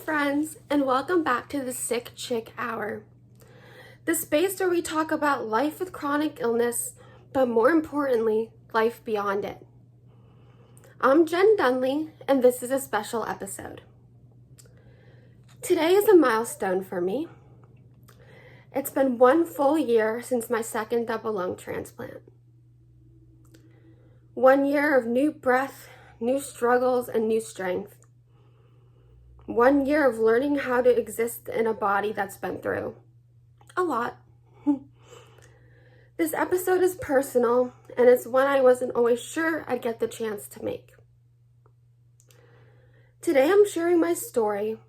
friends, and welcome back to the Sick Chick Hour, the space where we talk about life with chronic illness, but more importantly, life beyond it. I'm Jen Dunlea, and this is a special episode. Today is a milestone for me. It's been 1 full year since my second double lung transplant. 1 year of new breath, new struggles, and new strength. 1 year of learning how to exist in a body that's been through a lot. This episode is personal, and it's one I wasn't always sure I'd get the chance to make. Today I'm sharing my story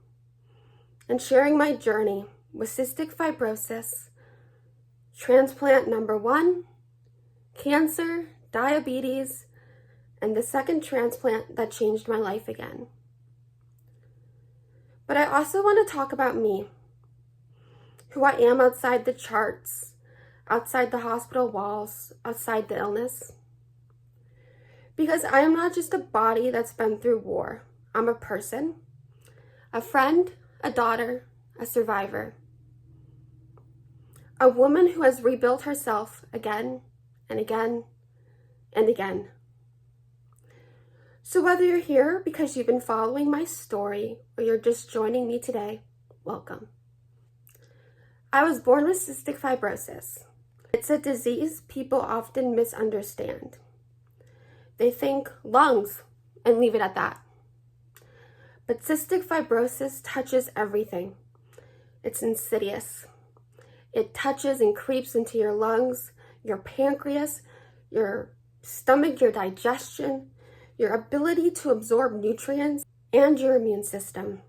and sharing my journey with cystic fibrosis, transplant number 1, cancer, diabetes, and the second transplant that changed my life again. But I also want to talk about me, who I am outside the charts, outside the hospital walls, outside the illness. Because I am not just a body that's been through war. I'm a person, a friend, a daughter, a survivor. A woman who has rebuilt herself again and again and again. So whether you're here because you've been following my story or you're just joining me today, welcome. I was born with cystic fibrosis. It's a disease people often misunderstand. They think lungs and leave it at that. But cystic fibrosis touches everything. It's insidious. It touches and creeps into your lungs, your pancreas, your stomach, your digestion, your ability to absorb nutrients, and your immune system.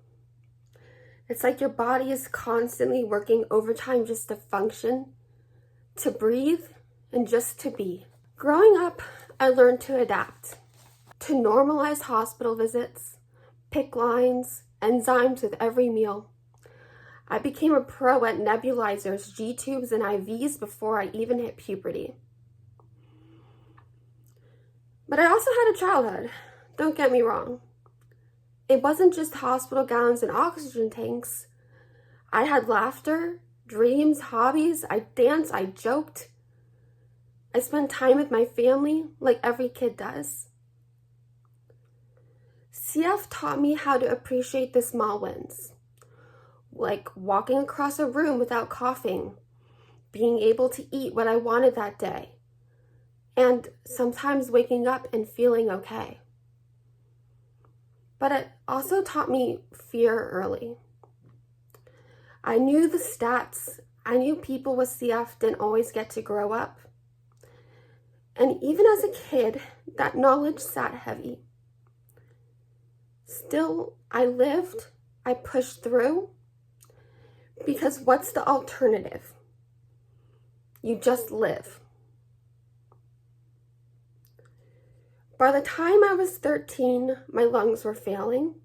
It's like your body is constantly working overtime just to function, to breathe, and just to be. Growing up, I learned to adapt, to normalize hospital visits, PICC lines, enzymes with every meal. I became a pro at nebulizers, G-tubes, and IVs before I even hit puberty. But I also had a childhood, don't get me wrong. It wasn't just hospital gowns and oxygen tanks. I had laughter, dreams, hobbies, I danced, I joked. I spent time with my family like every kid does. CF taught me how to appreciate the small wins, like walking across a room without coughing, being able to eat what I wanted that day, and sometimes waking up and feeling okay. But it also taught me fear early. I knew the stats. I knew people with CF didn't always get to grow up. And even as a kid, that knowledge sat heavy. Still, I lived, I pushed through, because what's the alternative? You just live. By the time I was 13, my lungs were failing.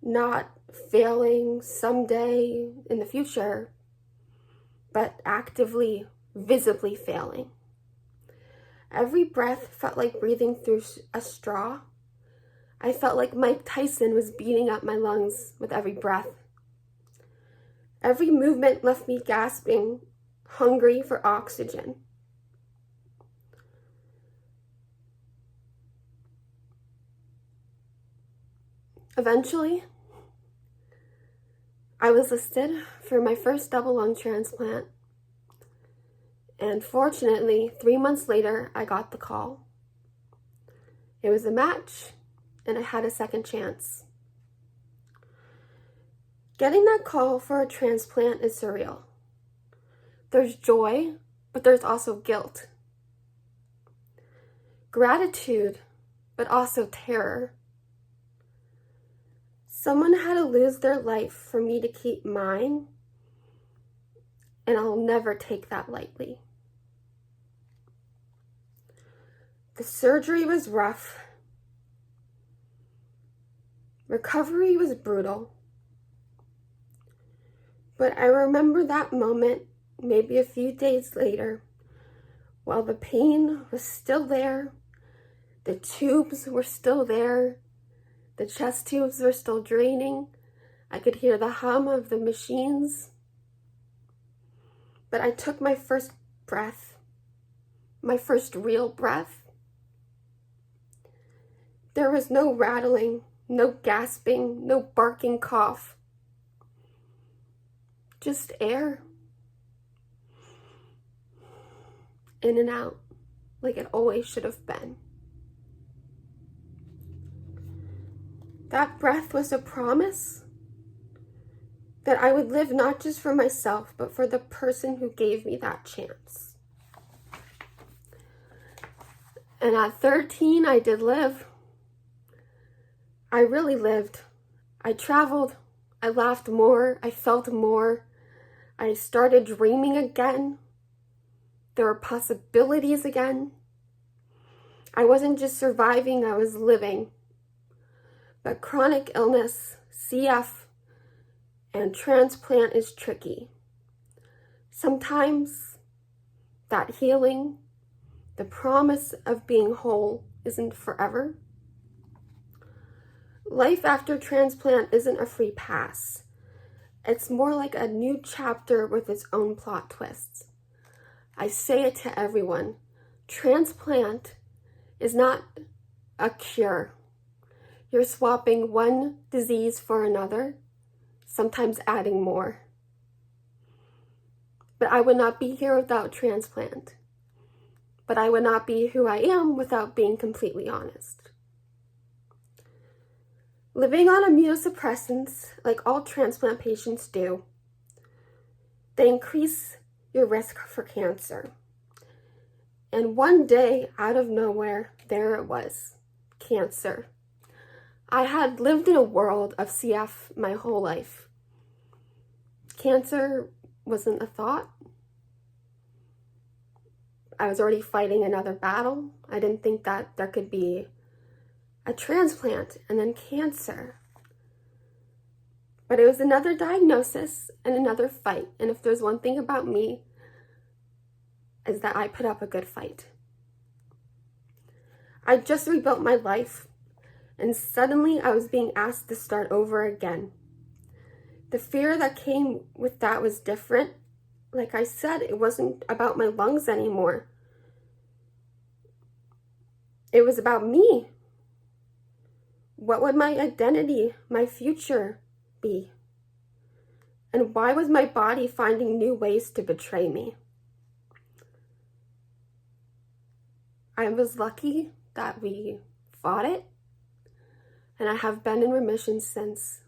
Not failing someday in the future, but actively, visibly failing. Every breath felt like breathing through a straw. I felt like Mike Tyson was beating up my lungs with every breath. Every movement left me gasping, hungry for oxygen. Eventually, I was listed for my first double lung transplant, and fortunately, 3 months later, I got the call. It was a match, and I had a second chance. Getting that call for a transplant is surreal. There's joy, but there's also guilt. Gratitude, but also terror. Someone had to lose their life for me to keep mine, and I'll never take that lightly. The surgery was rough. Recovery was brutal. But I remember that moment, maybe a few days later, while the pain was still there, the tubes were still there, the chest tubes were still draining, I could hear the hum of the machines. But I took my first breath, my first real breath. There was no rattling, no gasping, no barking cough. Just air. In and out, like it always should have been. That breath was a promise that I would live not just for myself, but for the person who gave me that chance. And at 13, I did live. I really lived. I traveled. I laughed more. I felt more. I started dreaming again. There were possibilities again. I wasn't just surviving, I was living. But chronic illness, CF, and transplant is tricky. Sometimes that healing, the promise of being whole, isn't forever. Life after transplant isn't a free pass. It's more like a new chapter with its own plot twists. I say it to everyone. Transplant is not a cure. You're swapping one disease for another, sometimes adding more. But I would not be here without transplant. But I would not be who I am without being completely honest. Living on immunosuppressants, like all transplant patients do, they increase your risk for cancer. And one day, out of nowhere, there it was, cancer. I had lived in a world of CF my whole life. Cancer wasn't a thought. I was already fighting another battle. I didn't think that there could be a transplant and then cancer. But it was another diagnosis and another fight. And if there's one thing about me, is that I put up a good fight. I just rebuilt my life, and suddenly I was being asked to start over again. The fear that came with that was different. Like I said, it wasn't about my lungs anymore. It was about me. What would my identity, my future be? And why was my body finding new ways to betray me? I was lucky that we fought it, and I have been in remission since.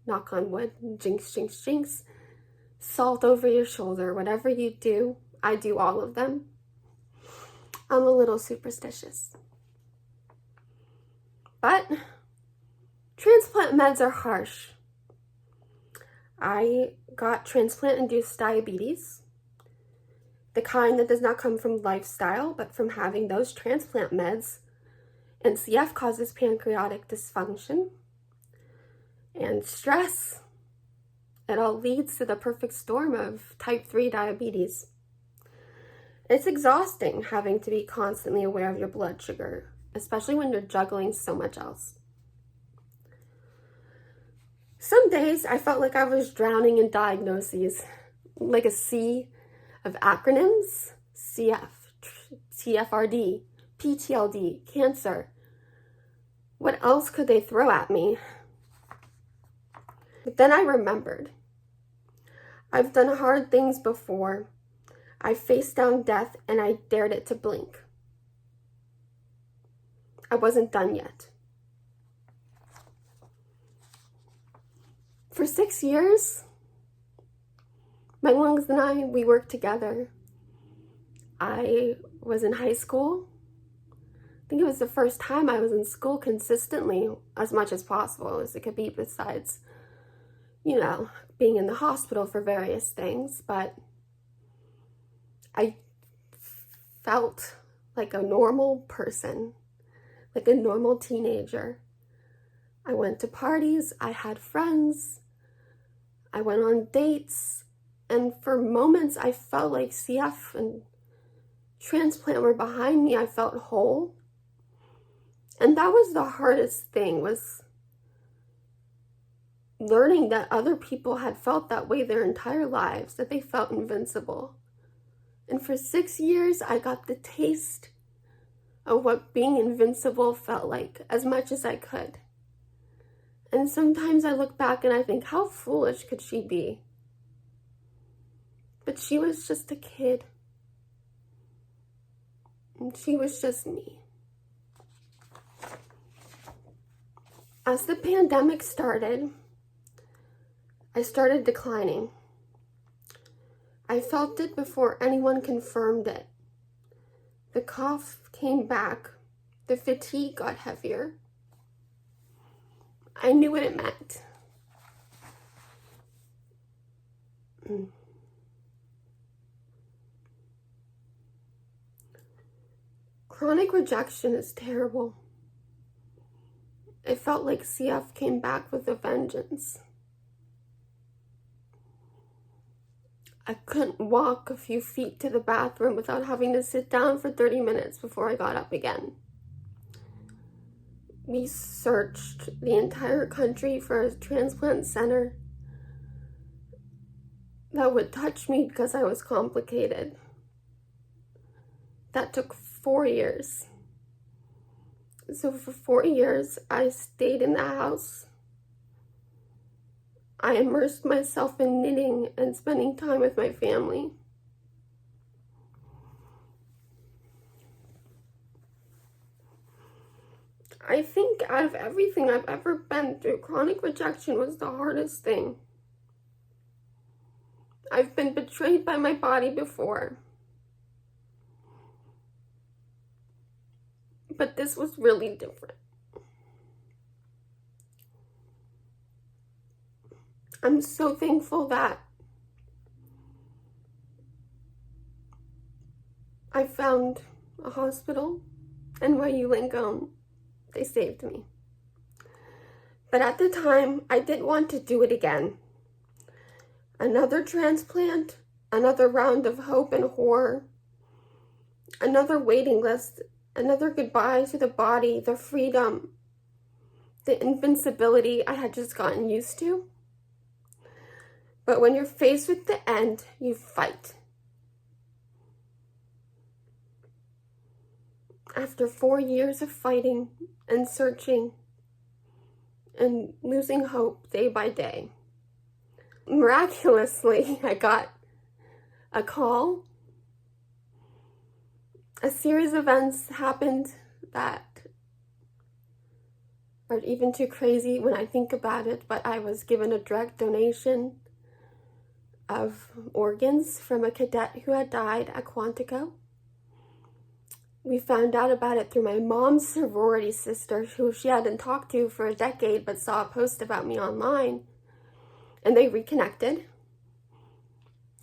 Knock on wood, jinx, jinx, jinx. Salt over your shoulder, whatever you do, I do all of them. I'm a little superstitious. But transplant meds are harsh. I got transplant-induced diabetes, the kind that does not come from lifestyle, but from having those transplant meds. And CF causes pancreatic dysfunction and stress. It all leads to the perfect storm of type 3 diabetes. It's exhausting having to be constantly aware of your blood sugar, especially when you're juggling so much else. Some days I felt like I was drowning in diagnoses, like a sea of acronyms: CF, TFRD, PTLD, cancer. What else could they throw at me? But then I remembered. I've done hard things before. I faced down death and I dared it to blink. I wasn't done yet. For 6 years, my lungs and I, we worked together. I was in high school. I think it was the first time I was in school consistently, as much as possible as it could be, besides, being in the hospital for various things. But I felt like a normal person, like a normal teenager. I went to parties, I had friends, I went on dates, and for moments I felt like CF and transplant were behind me. I felt whole. And that was the hardest thing, was learning that other people had felt that way their entire lives, that they felt invincible. And for 6 years, I got the taste of what being invincible felt like as much as I could. And sometimes I look back and I think, how foolish could she be? But she was just a kid. And she was just me. As the pandemic started, I started declining. I felt it before anyone confirmed it. The cough came back. The fatigue got heavier. I knew what it meant. Chronic rejection is terrible. It felt like CF came back with a vengeance. I couldn't walk a few feet to the bathroom without having to sit down for 30 minutes before I got up again. We searched the entire country for a transplant center that would touch me because I was complicated. That took 4 years. So for 4 years, I stayed in the house. I immersed myself in knitting and spending time with my family. I think out of everything I've ever been through, chronic rejection was the hardest thing. I've been betrayed by my body before. But this was really different. I'm so thankful that I found a hospital, NYU Langone. They saved me. But at the time, I didn't want to do it again. Another transplant, another round of hope and horror, another waiting list, another goodbye to the body, the freedom, the invincibility I had just gotten used to. But when you're faced with the end, you fight. After 4 years of fighting and searching and losing hope day by day, miraculously, I got a call. A series of events happened that are even too crazy when I think about it, but I was given a direct donation of organs from a cadet who had died at Quantico. We found out about it through my mom's sorority sister, who she hadn't talked to for a decade, but saw a post about me online, and they reconnected.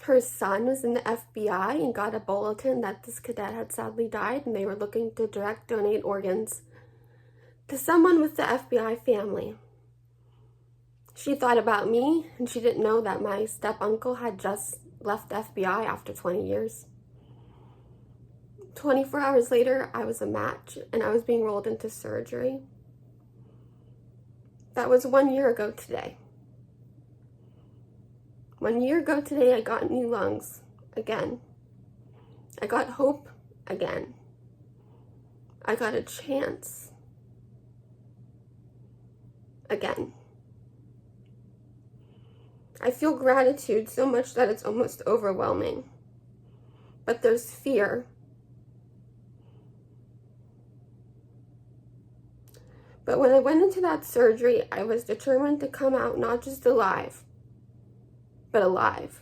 Her son was in the FBI and got a bulletin that this cadet had sadly died, and they were looking to direct donate organs to someone with the FBI family. She thought about me, and she didn't know that my step-uncle had just left the FBI after 20 years. 24 hours later, I was a match, and I was being rolled into surgery. That was 1 year ago today. 1 year ago today, I got new lungs again. I got hope again. I got a chance again. I feel gratitude so much that it's almost overwhelming. But there's fear. But when I went into that surgery, I was determined to come out not just alive, but alive.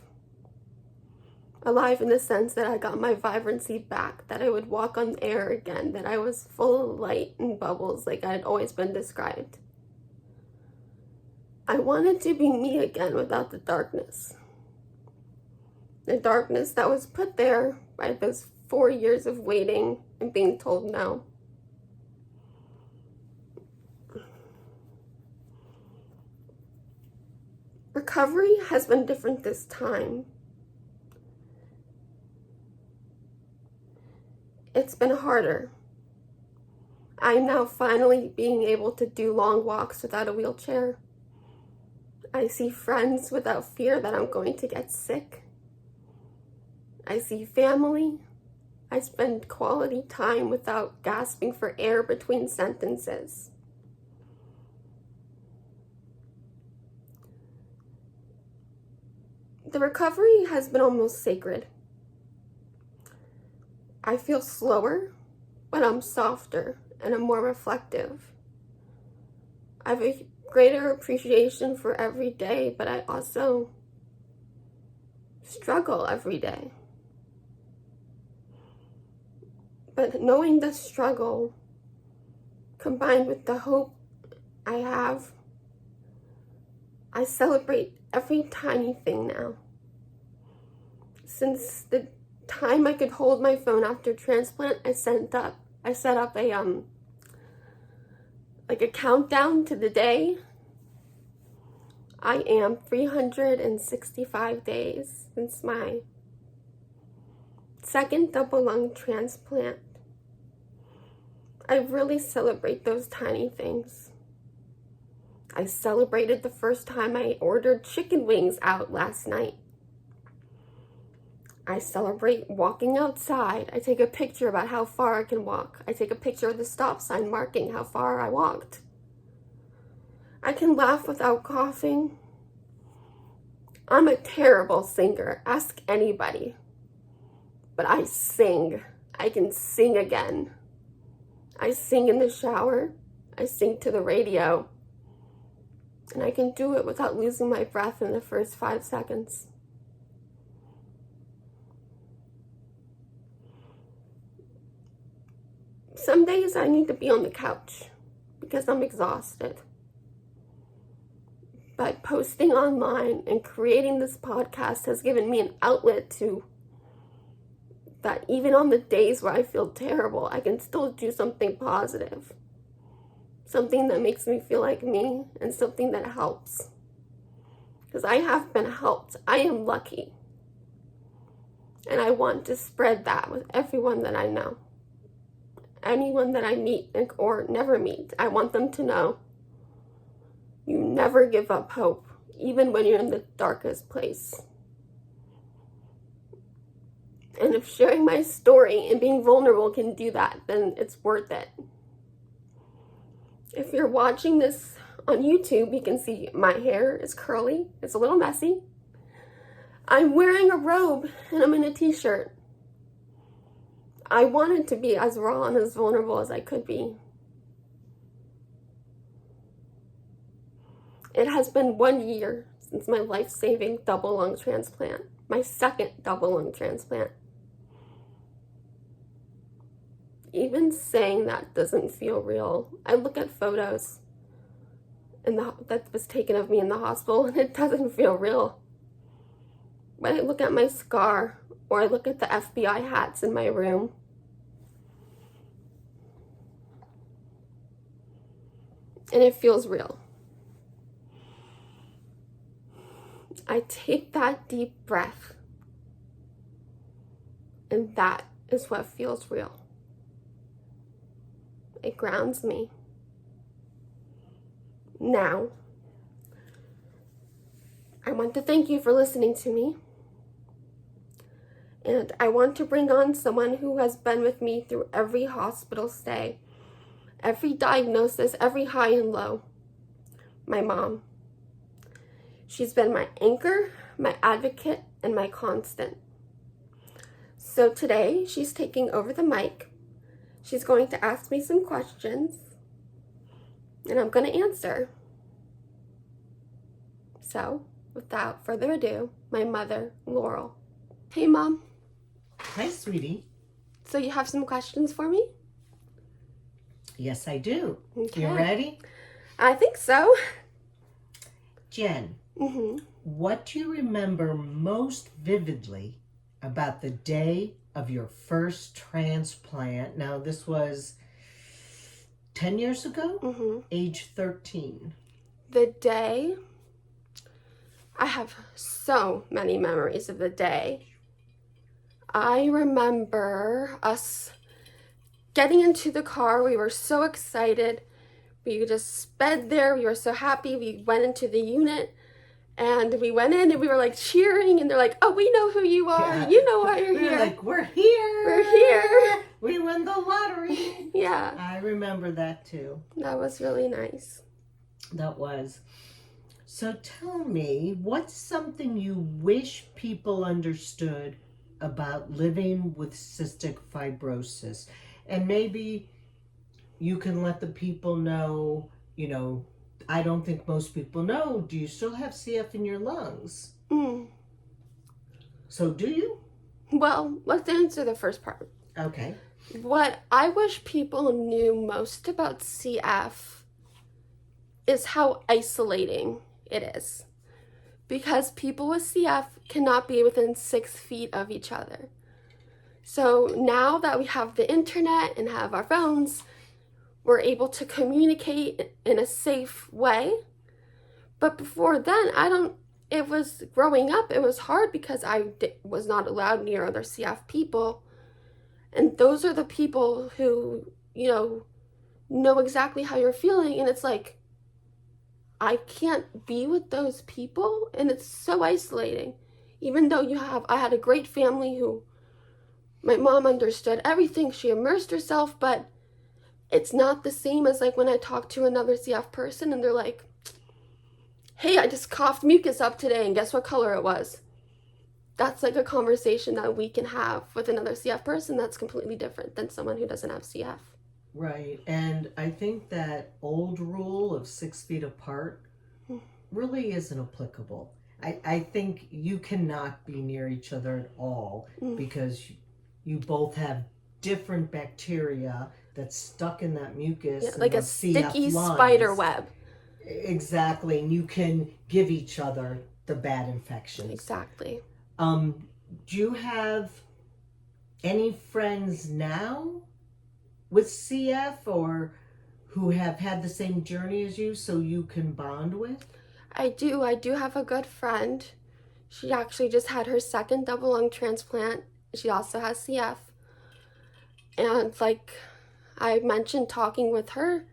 Alive in the sense that I got my vibrancy back, that I would walk on air again, that I was full of light and bubbles like I had always been described. I wanted to be me again without the darkness. The darkness that was put there by those 4 years of waiting and being told no. Recovery has been different this time. It's been harder. I'm now finally being able to do long walks without a wheelchair. I see friends without fear that I'm going to get sick. I see family. I spend quality time without gasping for air between sentences. The recovery has been almost sacred. I feel slower, but I'm softer and I'm more reflective. I have a greater appreciation for every day, but I also struggle every day. But knowing the struggle combined with the hope I have, I celebrate every tiny thing now. Since the time I could hold my phone after transplant, I set up a a countdown to the day. I am 365 days since my second double lung transplant. I really celebrate those tiny things. I celebrated the first time I ordered chicken wings out last night. I celebrate walking outside. I take a picture about how far I can walk. I take a picture of the stop sign marking how far I walked. I can laugh without coughing. I'm a terrible singer. Ask anybody. But I sing. I can sing again. I sing in the shower. I sing to the radio. And I can do it without losing my breath in the first 5 seconds. Some days I need to be on the couch because I'm exhausted. But posting online and creating this podcast has given me an outlet to that even on the days where I feel terrible, I can still do something positive. Something that makes me feel like me and something that helps. Because I have been helped. I am lucky. And I want to spread that with everyone that I know. Anyone that I meet or never meet, I want them to know you never give up hope, even when you're in the darkest place. And if sharing my story and being vulnerable can do that, then it's worth it. If you're watching this on YouTube, you can see my hair is curly. It's a little messy. I'm wearing a robe and I'm in a t-shirt. I wanted to be as raw and as vulnerable as I could be. It has been 1 year since my life-saving double lung transplant, my second double lung transplant. Even saying that doesn't feel real. I look at photos that was taken of me in the hospital and it doesn't feel real. But I look at my scar or I look at the FBI hats in my room. And it feels real. I take that deep breath. And that is what feels real. It grounds me. Now, I want to thank you for listening to me. And I want to bring on someone who has been with me through every hospital stay, every diagnosis, every high and low. My mom. She's been my anchor, my advocate, and my constant. So today, she's taking over the mic. She's going to ask me some questions, and I'm going to answer. So, without further ado, my mother, Laurel. Hey, Mom. Hi, sweetie. So you have some questions for me? Yes, I do. Okay. You ready? I think so. Jen, what do you remember most vividly about the day of your first transplant? Now, this was 10 years ago, age 13. The day, I have so many memories of the day. I remember us getting into the car. We were so excited. We just sped there. We were so happy. We went into the unit. And we went in and we were like cheering, and they're like, "Oh, we know who you are. Yeah. You know why you're We were here." like, we're here. We're here. We won the lottery. Yeah. I remember that too. That was really nice. That was. So tell me, what's something you wish people understood about living with cystic fibrosis? And maybe you can let the people know, I don't think most people know, do you still have CF in your lungs? So do you? Well, let's answer the first part. Okay. What I wish people knew most about CF is how isolating it is. Because people with CF cannot be within 6 feet of each other. So now that we have the internet and have our phones, we're able to communicate in a safe way. But before then, it was growing up, it was hard because I was not allowed near other CF people. And those are the people who, know exactly how you're feeling. And it's like, I can't be with those people. And it's so isolating. Even though I had a great family who, my mom understood everything. She immersed herself, but it's not the same as like when I talk to another CF person and they're like, "Hey, I just coughed mucus up today and guess what color it was?" That's like a conversation that we can have with another CF person that's completely different than someone who doesn't have CF. Right. And I think that old rule of 6 feet apart really isn't applicable. I think you cannot be near each other at all because you both have different bacteria that's stuck in that mucus. Yeah, like a sticky lungs. spider web. Exactly. And you can give each other the bad infections. Exactly. Do you have any friends now with CF or who have had the same journey as you so you can bond with? I do have a good friend. She actually just had her second double lung transplant. She also has CF. And like I mentioned, talking with her,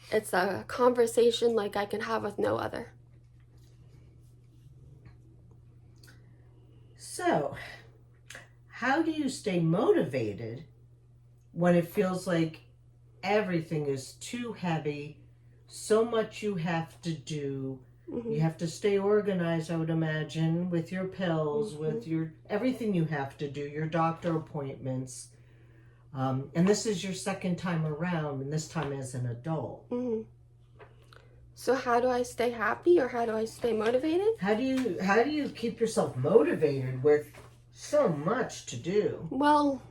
it's a conversation like I can have with no other. So, how do you stay motivated when it feels like everything is too heavy, so much you have to do? You have to stay organized, I would imagine, with your pills, with your everything you have to do, your doctor appointments. And this is your second time around, and this time as an adult. So how do I stay happy, or how do I stay motivated? How do you keep yourself motivated with so much to do? Well,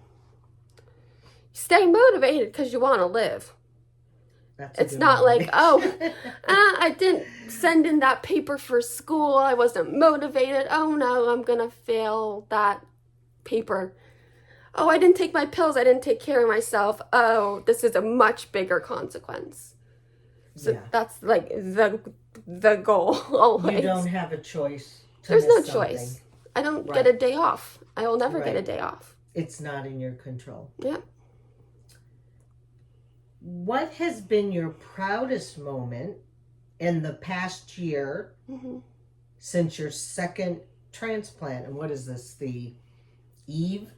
stay motivated because you want to live. It's not like, I didn't send in that paper for school. I wasn't motivated. Oh no, I'm going to fail that paper. Oh, I didn't take my pills. I didn't take care of myself. Oh, this is a much bigger consequence. So that's like the goal always. You don't have a choice. There's no choice. I don't get a day off. I will never get a day off. It's not in your control. Yeah. What has been your proudest moment in the past year since your second transplant? And what is this, the eve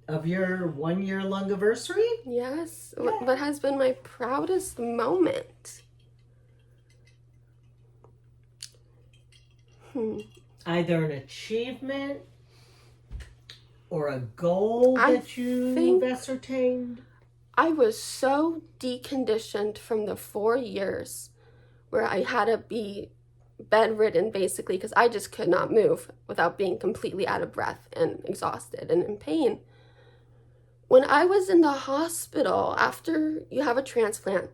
of your 1-year lung anniversary? Yes. Yeah. What has been my proudest moment? Either an achievement or a goal that you've ascertained? I was so deconditioned from the 4 years where I had to be bedridden basically because I just could not move without being completely out of breath and exhausted and in pain. When I was in the hospital after you have a transplant,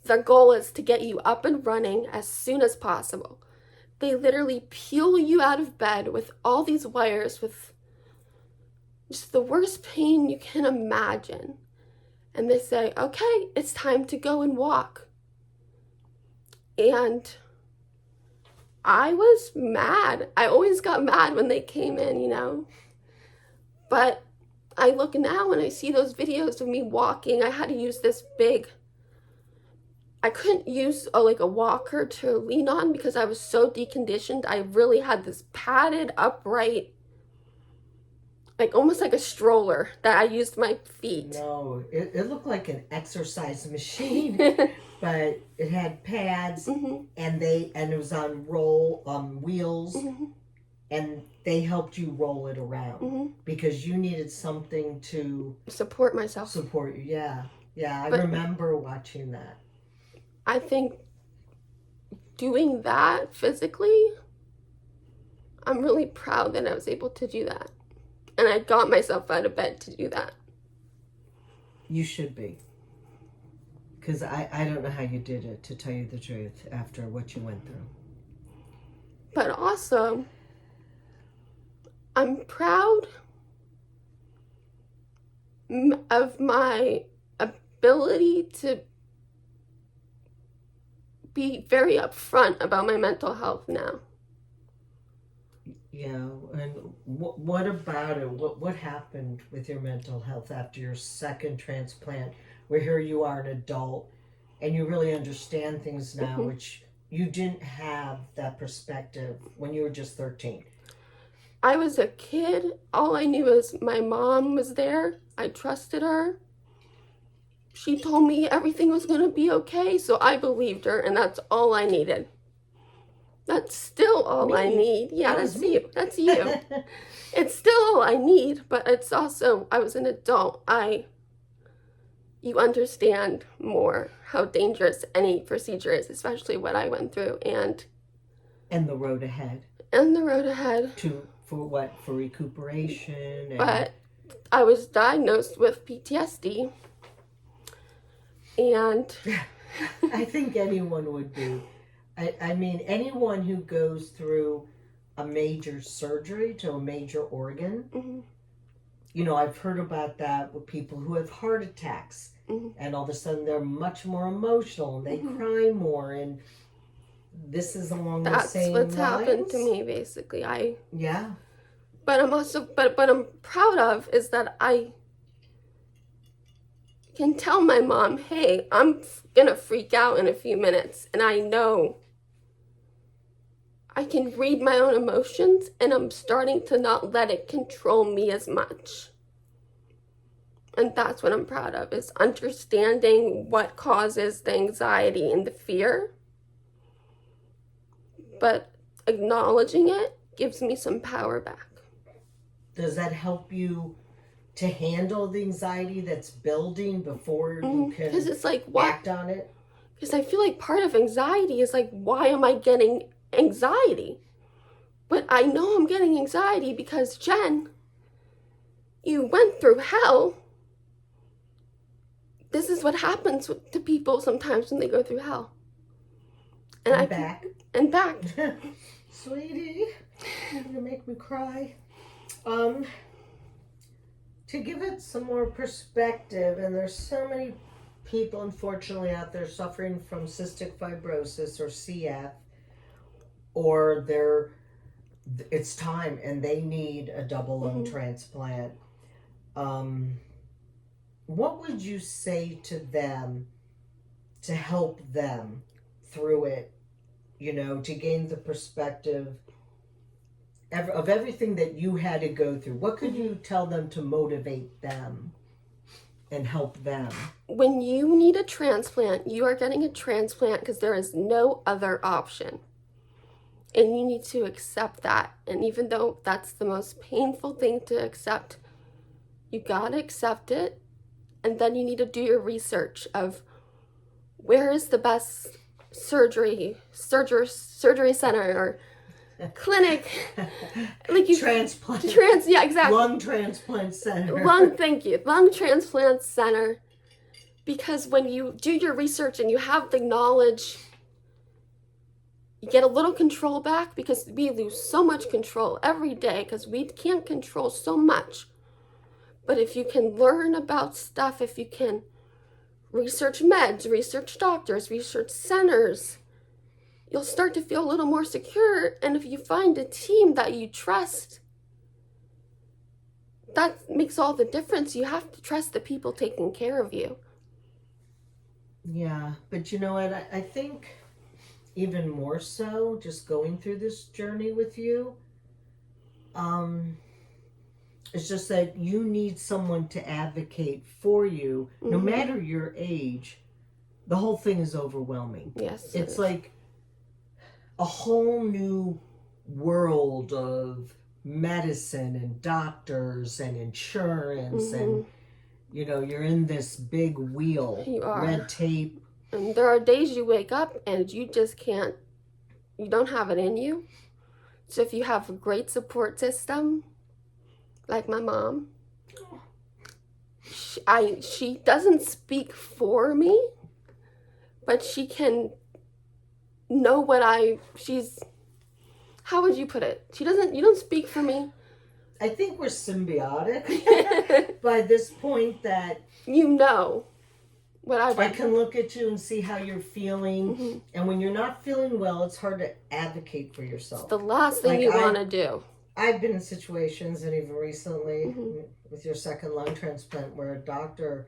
the goal is to get you up and running as soon as possible. They literally peel you out of bed with all these wires with just the worst pain you can imagine. And they say, "Okay, it's time to go and walk." And I was mad. I always got mad when they came in, But I look now and I see those videos of me walking. I had to use this big I couldn't use like a walker to lean on because I was so deconditioned. I really had this padded, upright, like almost like a stroller that I used my feet. No, it looked like an exercise machine, but it had pads, Mm-hmm. and it was on wheels, Mm-hmm. and they helped you roll it around Mm-hmm. because you needed something to Support myself. support you. Yeah, yeah, I But remember watching that. I think doing that physically, I'm really proud that I was able to do that. And I got myself out of bed to do that. You should be. Because I don't know how you did it, to tell you the truth, after what you went through. But also, I'm proud of my ability to be very upfront about my mental health now. Yeah, and what about it? What happened with your mental health after your second transplant? Where here you are an adult, and you really understand things now, Mm-hmm. which you didn't have that perspective when you were just 13. I was a kid. All I knew was my mom was there. I trusted her. She told me everything was going to be okay, so I believed her, and that's all I needed. That's still all I need. Yeah, That that's was me. you. That's you. It's still all I need, but it's also, I was an adult. You understand more how dangerous any procedure is, especially what I went through, and And the road ahead. the road ahead. For what? For recuperation. And But I was diagnosed with PTSD, and I think anyone would be. I mean, anyone who goes through a major surgery to a major organ, mm-hmm. you know, I've heard about that with people who have heart attacks, Mm-hmm. and all of a sudden they're much more emotional and they Mm-hmm. cry more, and this is along the That's same what's lines. happened to me, basically. Yeah. But I'm also, but I'm proud of is that I can tell my mom, hey, I'm gonna freak out in a few minutes, and I know I can read my own emotions, and I'm starting to not let it control me as much. And that's what I'm proud of, is understanding what causes the anxiety and the fear, but acknowledging it gives me some power back. Does that help you to handle the anxiety that's building before you can Because it's like, what? act on it? Because I feel like part of anxiety is like, why am I getting anxiety? But I know I'm getting anxiety because, Jen, you went through hell. This is what happens to people sometimes when they go through hell. And back. And back. Sweetie, you're gonna make me cry. To give it some more perspective, and there's so many people, unfortunately, out there suffering from cystic fibrosis or CF, or it's time and they need a double lung transplant. What would you say to them to help them through it, you know, to gain the perspective of everything that you had to go through? What could you tell them to motivate them and help them? When you need a transplant, you are getting a transplant because there is no other option. And you need to accept that. And even though that's the most painful thing to accept, you gotta accept it. And then you need to do your research of where is the best surgery center or clinic, like you transplant. Yeah, exactly. Lung transplant center. Lung transplant center. Because when you do your research and you have the knowledge, you get a little control back, because we lose so much control every day because we can't control so much. But if you can learn about stuff, if you can research meds, research doctors, research centers, you'll start to feel a little more secure. And if you find a team that you trust, that makes all the difference. You have to trust the people taking care of you. Yeah, but you know what? I think even more so, just going through this journey with you, um, it's just that you need someone to advocate for you, no Mm-hmm. matter your age. The whole thing is overwhelming. Yes, it It's is. like a whole new world of medicine and doctors and insurance, Mm-hmm. and you're in this big wheel, You are. red tape. And there are days you wake up and you just can't, you don't have it in you. So if you have a great support system, like my mom, she doesn't speak for me, but she can know what she's, how would you put it? You don't speak for me. I think we're symbiotic by this point, that You know what I I went can through. look at you and see how you're feeling. Mm-hmm. And when you're not feeling well, it's hard to advocate for It's yourself. the last thing Like you want to do. I've been in situations, and even recently Mm-hmm. with your second lung transplant, where a doctor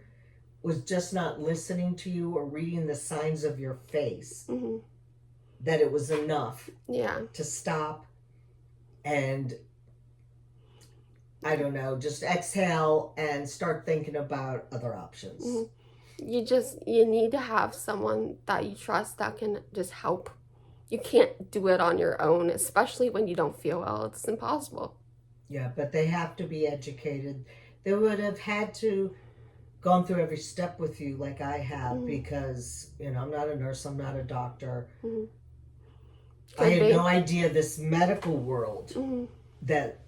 was just not listening to you or reading the signs of your face, Mm-hmm. that it was enough Yeah. to stop and, I don't know, just exhale and start thinking about other options. Mm-hmm. You need to have someone that you trust that can just help. You can't do it on your own, especially when you don't feel well. It's impossible. Yeah, but they have to be educated. They would have had to gone through every step with you like I have, Mm-hmm. because I'm not a nurse, I'm not a doctor. Mm-hmm. I Could had be. no idea this medical world Mm-hmm. that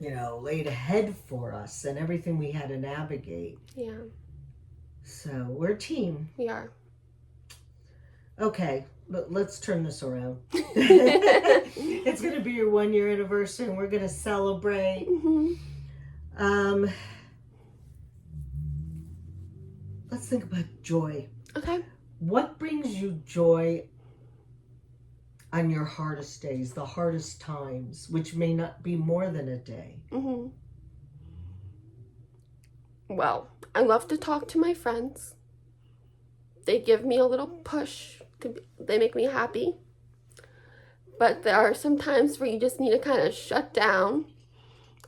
laid ahead for us, and everything we had to navigate. Yeah, So we're a team. we are. Okay, but let's turn this around. It's going to be your 1 year anniversary, and we're going to celebrate. Mm-hmm. Um, let's think about joy. Okay. What brings you joy on your hardest days, the hardest times, which may not be more than a day? Mm-hmm. Well, I love to talk to my friends. They give me a little push. They make me happy. But there are some times where you just need to kind of shut down.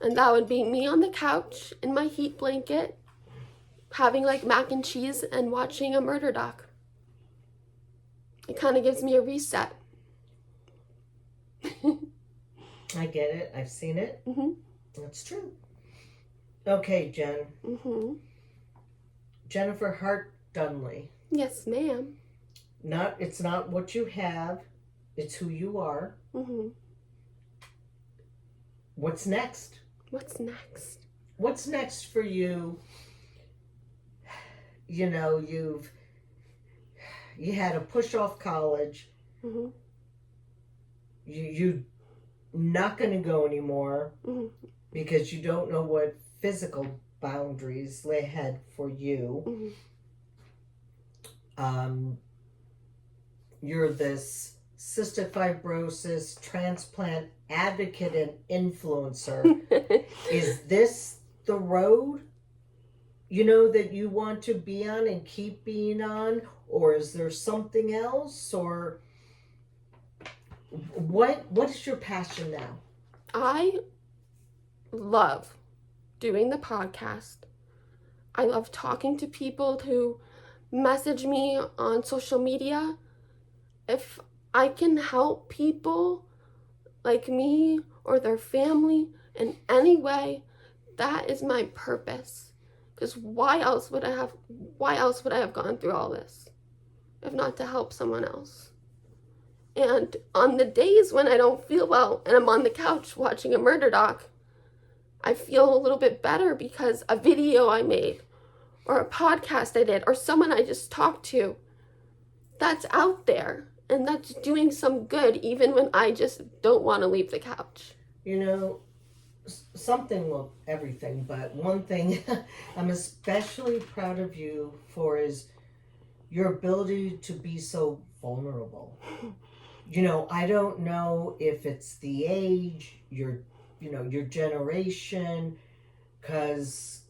And that would be me on the couch in my heat blanket, having like mac and cheese and watching a murder doc. It kind of gives me a reset. I get it. I've seen it. Mm-hmm. That's true. Okay, Jen. Mm-hmm. Jennifer Hart Dunlea. Yes, ma'am. It's not what you have, it's who you are. Mm-hmm. What's next? What's next? What's next for you? You had to push off college. Mm-hmm. You're not going to go anymore, Mm-hmm. because you don't know what physical boundaries lay ahead for you. Mm-hmm. You're this cystic fibrosis transplant advocate and influencer. Is this the road that you want to be on and keep being on, or is there something else, or what is your passion now? I love doing the podcast. I love talking to people who message me on social media. If I can help people like me or their family in any way, that is my purpose. Because why else would I have gone through all this if not to help someone else? And on the days when I don't feel well and I'm on the couch watching a murder doc, I feel a little bit better because a video I made or a podcast I did or someone I just talked to, that's out there and that's doing some good even when I just don't want to leave the couch. Something, well, everything, but one thing I'm especially proud of you for is your ability to be so vulnerable. I don't know if it's the age, your generation, because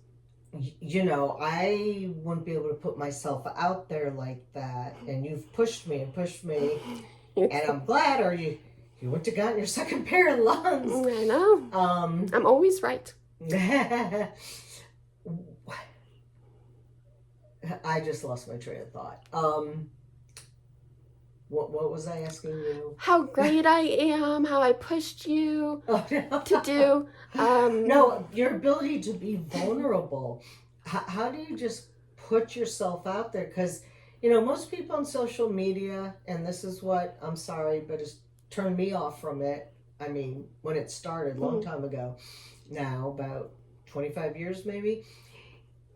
I wouldn't be able to put myself out there like that. And you've pushed me and pushed me. And I'm glad, or you wouldn't have gotten your second pair of lungs. I know. I'm always right. I just lost my train of thought. What was I asking you? How great I am, how I pushed you to do. No, your ability to be vulnerable. How do you just put yourself out there? Because, most people on social media, and this is what, I'm sorry, but it's turned me off from it. I mean, when it started, a long time ago, now about 25 years maybe,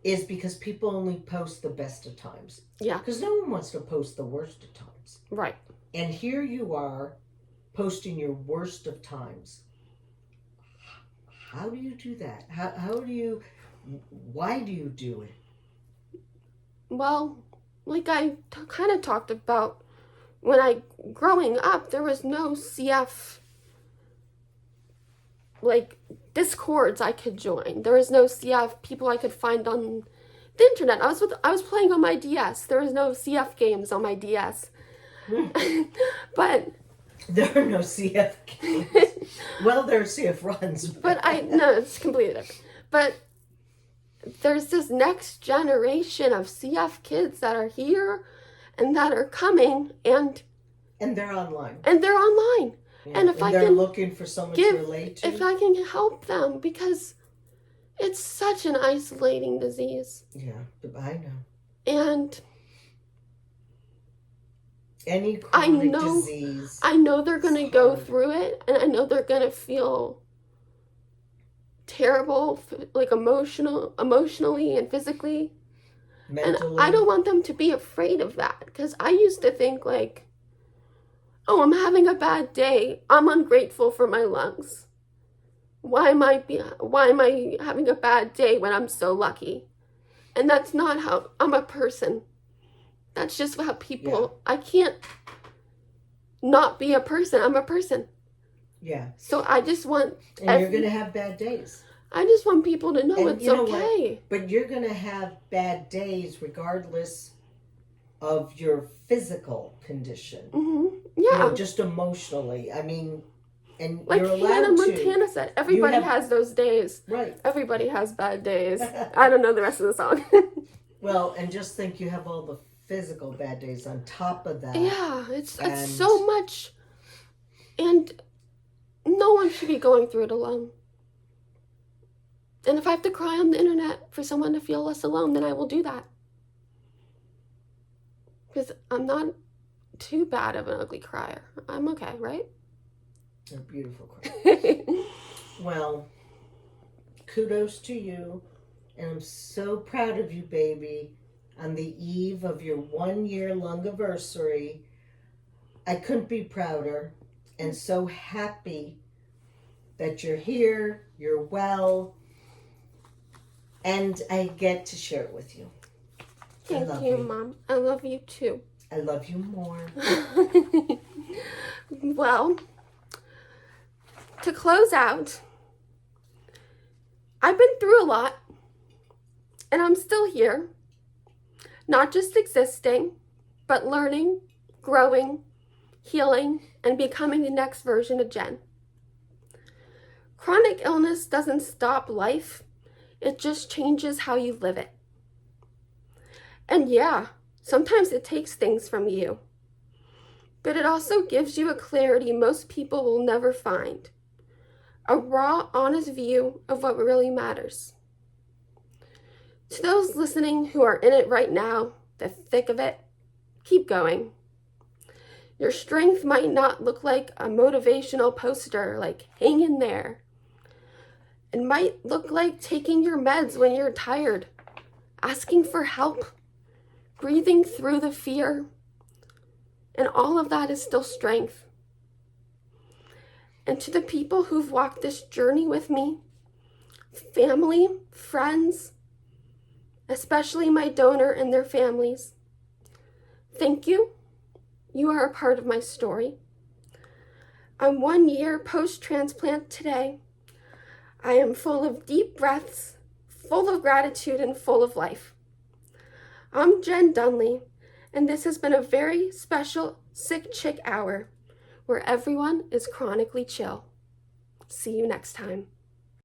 is because people only post the best of times. Yeah. Because no one wants to post the worst of times. Right. And here you are posting your worst of times. How do you do that? Why do you do it? Well, like I kind of talked about, growing up, there was no CF, discords I could join. There was no CF people I could find on the internet. I was playing on my DS. There was no CF games on my DS. But there are no CF games. Well, there are CF runs. But it's completely different. But there's this next generation of CF kids that are here and that are coming, and they're online. Yeah. And if they're looking for someone to relate to. If I can help them, because it's such an isolating disease. Yeah, I know. And any chronic disease. I know they're going to go through it, and I know they're going to feel terrible, emotionally and physically. Mentally. And I don't want them to be afraid of that, because I used to think oh, I'm having a bad day. I'm ungrateful for my lungs. Why am I having a bad day when I'm so lucky? And that's not how I'm a person. That's just how people, I can't not be a person. I'm a person. Yeah. So I just want... And you're going to have bad days. I just want people to know it's okay. But you're going to have bad days regardless of your physical condition. Mm-hmm. Yeah. Just emotionally. I mean, and like you're allowed Hannah Montana said, everybody has those days. Right. Everybody has bad days. I don't know the rest of the song. Well, and just think you have all the physical bad days on top of that. Yeah, it's so much. And no one should be going through it alone. And if I have to cry on the internet for someone to feel less alone, then I will do that. Because I'm not too bad of an ugly crier. I'm okay, right? You're a beautiful crier. Well, kudos to you. And I'm so proud of you, baby. On the eve of your 1-year lung anniversary, I couldn't be prouder and so happy that you're here, you're well, and I get to share it with you. Thank you, Mom. I love you too. I love you more. Well, to close out, I've been through a lot, and I'm still here. Not just existing, but learning, growing, healing, and becoming the next version of Jen. Chronic illness doesn't stop life. It just changes how you live it. And yeah, sometimes it takes things from you. But it also gives you a clarity most people will never find. A raw, honest view of what really matters. To those listening who are in it right now, the thick of it, keep going. Your strength might not look like a motivational poster, like hang in there. It might look like taking your meds when you're tired, asking for help, breathing through the fear. And all of that is still strength. And to the people who've walked this journey with me, family, friends, especially my donor and their families, thank you. You are a part of my story. I'm 1 year post-transplant today. I am full of deep breaths, full of gratitude and full of life. I'm Jen Dunlea, and this has been a very special Sick Chick Hour where everyone is chronically chill. See you next time.